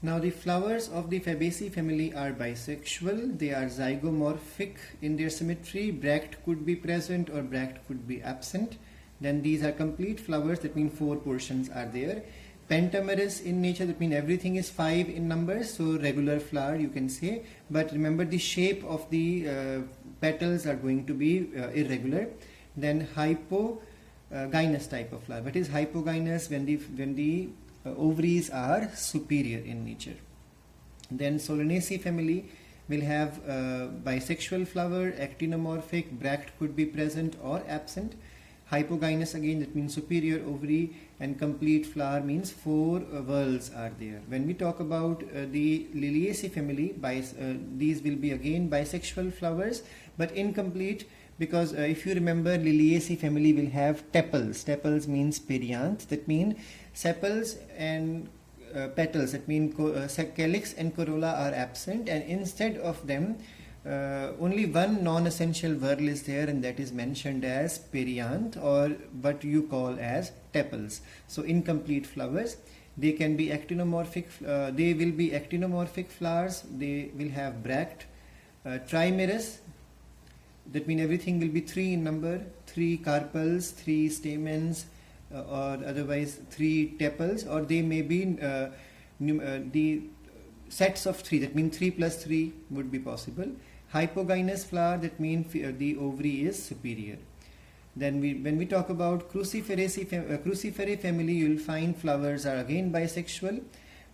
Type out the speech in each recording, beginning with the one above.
Now the flowers of the Fabaceae family are bisexual. They are zygomorphic in their symmetry. Bract could be present or bract could be absent. Then these are complete flowers, that means 4 portions are there. Pentamerous in nature, that means everything is 5 in numbers, so regular flower you can say. But remember, the shape of the petals are going to be irregular. Then hypogynous type of flower. What is hypogynous? When the ovaries are superior in nature. Then Solanaceae family will have bisexual flower, actinomorphic, bract could be present or absent. Hypogynous again, that means superior ovary, and complete flower means 4 whorls are there. When we talk about the Liliaceae family, these will be again bisexual flowers but incomplete, because if you remember, Liliaceae family will have tepals. Tepals means perianth, that means sepals and petals, that means calyx and corolla are absent, and instead of them only one non-essential whorl is there, and that is mentioned as perianth, or what you call as tepals. So incomplete flowers. They can be actinomorphic, they will be actinomorphic flowers, they will have bract, trimerous, that means everything will be 3 in number, 3 carpels, 3 stamens, or otherwise 3 tepals, or they may be the sets of 3, that means 3 plus 3 would be possible. Hypogynous flower, that means the ovary is superior. Then when we talk about Cruciferae family, you will find flowers are again bisexual.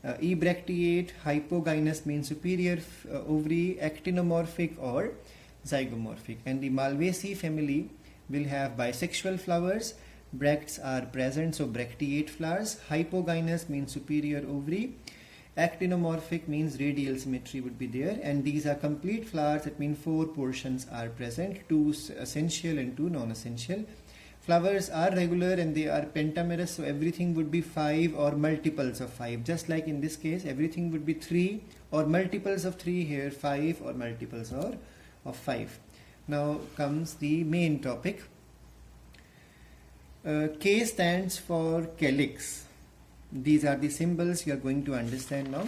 Ebracteate, hypogynous means superior ovary, actinomorphic or zygomorphic. And the Malvaceae family will have bisexual flowers. Bracts are present, so bracteate flowers. Hypogynous means superior ovary. Actinomorphic means radial symmetry would be there, and these are complete flowers, that means 4 portions are present, 2 essential and 2 non-essential. Flowers are regular and they are pentamerous, so everything would be 5 or multiples of 5. Just like in this case, everything would be 3 or multiples of 3, here 5 or multiples of 5. Now comes the main topic. K stands for calyx. These are the symbols you are going to understand now.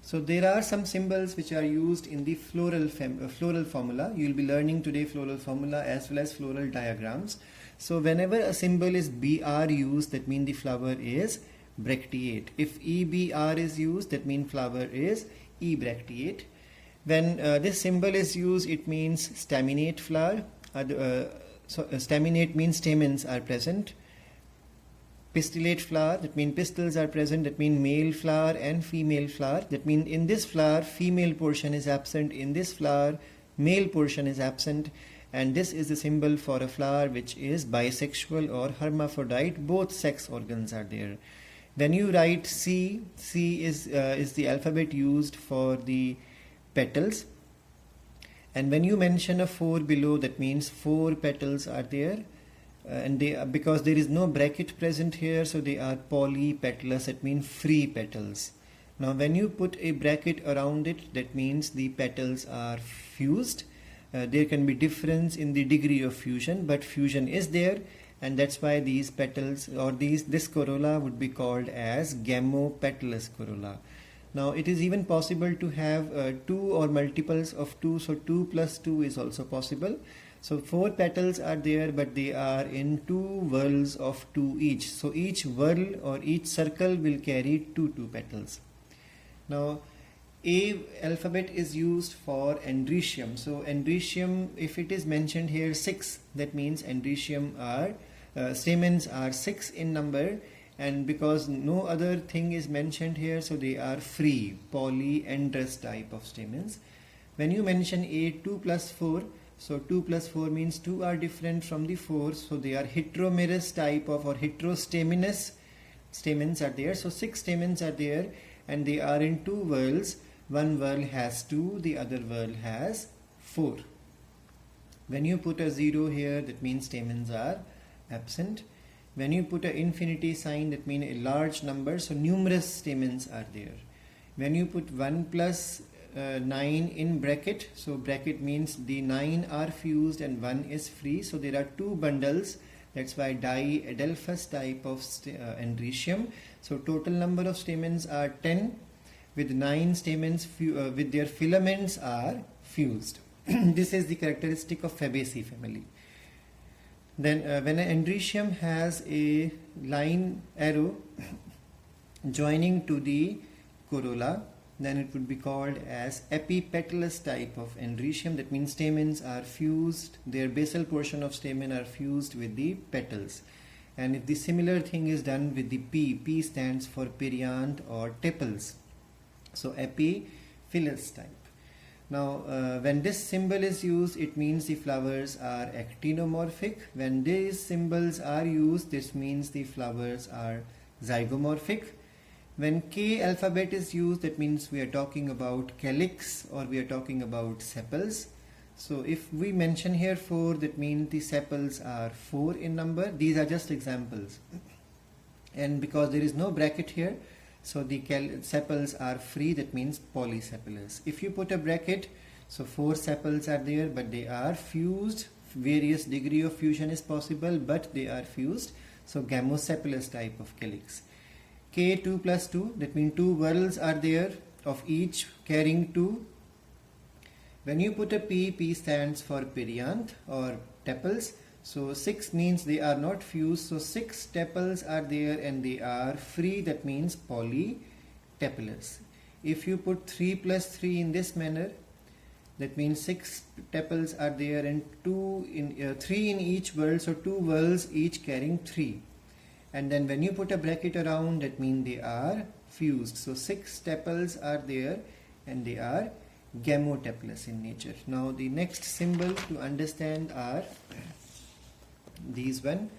So there are some symbols which are used in the floral formula. You will be learning today floral formula as well as floral diagrams. So whenever a symbol is BR used, that means the flower is bracteate. If EBR is used, that means flower is ebracteate. When this symbol is used, it means staminate flower. So staminate means stamens are present. Pistillate flower, that means pistils are present, that means male flower and female flower. That means in this flower, female portion is absent, in this flower, male portion is absent, and this is the symbol for a flower which is bisexual or hermaphrodite. Both sex organs are there. When you write C, C is the alphabet used for the petals. And when you mention a 4 below, that means 4 petals are there. And they are, because there is no bracket present here, so they are polypetalous, it means free petals. Now when you put a bracket around it, that means the petals are fused. There can be difference in the degree of fusion, but fusion is there, and that's why these petals or this corolla would be called as gamopetalous corolla. Now it is even possible to have 2 or multiples of 2, so 2 plus 2 is also possible. So 4 petals are there, but they are in 2 whorls of 2 each. So each whorl or each circle will carry 2 petals. Now A alphabet is used for andrecium. So andrecium, if it is mentioned here 6, that means andrecium are stamens are 6 in number, and because no other thing is mentioned here, so they are free, polyandrous type of stamens. When you mention A 2 plus 4, so 2 plus 4 means 2 are different from the 4, so they are heteromerous type of or heterostaminous stamens are there. So 6 stamens are there and they are in 2 whorls. One whorl has 2, the other whorl has 4. When you put a 0 here, that means stamens are absent. When you put an infinity sign, that means a large number, so numerous stamens are there. When you put 1 plus 9 in bracket, so bracket means the 9 are fused and 1 is free, so there are 2 bundles That's why diadelphous type of androecium. So total number of stamens are 10, with 9 stamens with their filaments are fused. This is the characteristic of Fabaceae family. Then when an androecium has a line arrow joining to the corolla, then it would be called as epipetalous type of androecium. That means stamens are fused, their basal portion of stamen are fused with the petals. And if the similar thing is done with the P stands for perianth or tepals. So epiphyllous type. Now when this symbol is used, it means the flowers are actinomorphic. When these symbols are used, this means the flowers are zygomorphic. When K alphabet is used, that means we are talking about calyx or we are talking about sepals. So if we mention here 4, that means the sepals are 4 in number. These are just examples. And because there is no bracket here, so the sepals are free, that means polysepalous. If you put a bracket, so 4 sepals are there, but they are fused. Various degree of fusion is possible, but they are fused. So gamosepalous type of calyx. K 2 plus 2, that means 2 whorls are there of each carrying 2. When you put a P stands for perianth or tepals. So 6 means they are not fused. So 6 tepals are there and they are free, that means polytepalous. If you put 3 plus 3 in this manner, that means 6 tepals are there and 3 in each whorl. So 2 whorls each carrying 3. And then when you put a bracket around, that means they are fused. So 6 tepals are there and they are gamotepalous in nature. Now the next symbol to understand are these one.